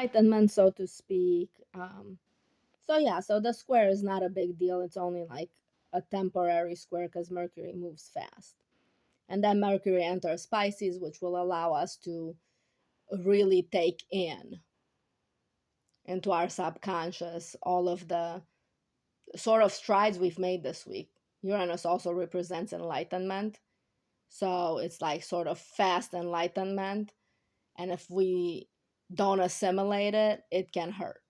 enlightenment, so to speak. So yeah, so the square is not a big deal. It's only like a temporary square because Mercury moves fast. And then Mercury enters Pisces, which will allow us to really take in into our subconscious all of the sort of strides we've made this week. Uranus also represents enlightenment. So it's like sort of fast enlightenment. And if we don't assimilate it, it can hurt.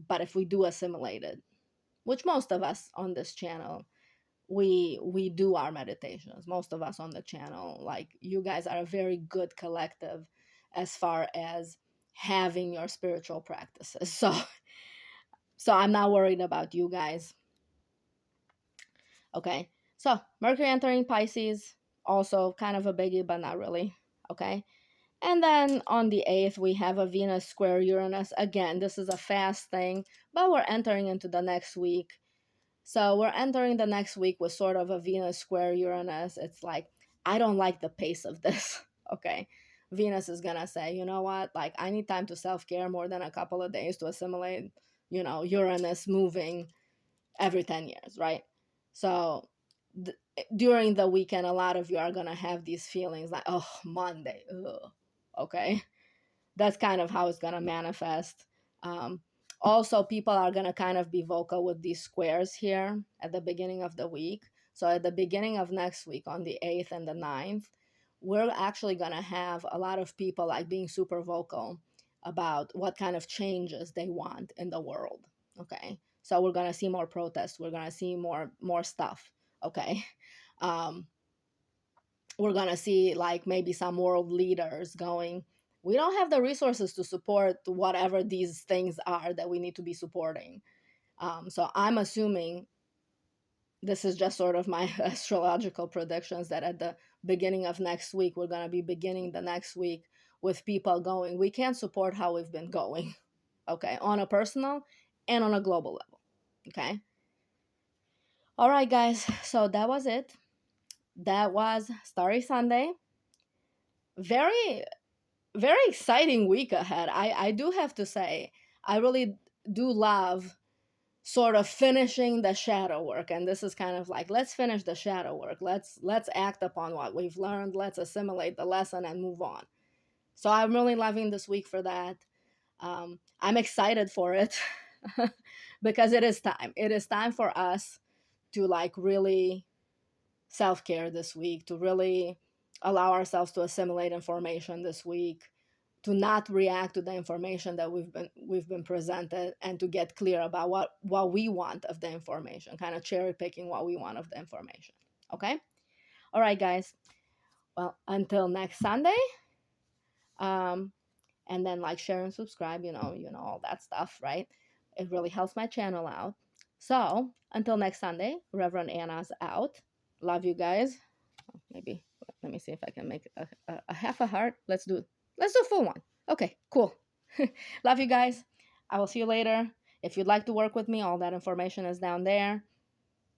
But if we do assimilate it, which most of us on this channel, we do our meditations. Most of us on the channel, like you guys are a very good collective as far as having your spiritual practices. So I'm not worried about you guys. Okay. So Mercury entering Pisces, also kind of a biggie, but not really. Okay. And then on the 8th, we have a Venus square Uranus. Again, this is a fast thing, but we're entering into the next week. So we're entering the next week with sort of a Venus square Uranus. It's like, I don't like the pace of this. Okay. Venus is going to say, you know what? Like, I need time to self-care more than a couple of days to assimilate, Uranus moving every 10 years, right? So during the weekend, a lot of you are going to have these feelings like, oh, Monday. Ugh. Okay. That's kind of how it's going to manifest. Also, people are going to kind of be vocal with these squares here at the beginning of the week. So at the beginning of next week, on the 8th and the 9th, we're actually going to have a lot of people like being super vocal about what kind of changes they want in the world. Okay. So we're going to see more protests. We're going to see more stuff. Okay. Um, we're going to see like maybe some world leaders going, we don't have the resources to support whatever these things are that we need to be supporting. So I'm assuming this is just sort of my astrological predictions that at the beginning of next week, we're going to be beginning the next week with people going, we can't support how we've been going. Okay. On a personal and on a global level. Okay. All right, guys. So that was it. That was Starry Sunday. Very very exciting week ahead. I do have to say, I really do love sort of finishing the shadow work. And this is kind of like, let's finish the shadow work. Let's act upon what we've learned. Let's assimilate the lesson and move on. So I'm really loving this week for that. I'm excited for it because it is time. It is time for us to like really self-care this week, to really allow ourselves to assimilate information this week, to not react to the information that we've been presented, and to get clear about what we want of the information, kind of cherry picking what we want of the information. Okay. All right, guys. Well, until next Sunday. And then like, share and subscribe, all that stuff, right? It really helps my channel out. So until next Sunday, Reverend Anna's out. Love you guys. Maybe let me see if I can make a half a heart. Let's do full one. Okay, cool. Love you guys. I will see you later. If you'd like to work with me, all that information is down there.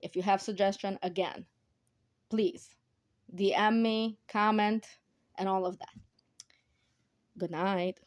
If you have suggestion, again, please DM me, comment, and all of that. Good night.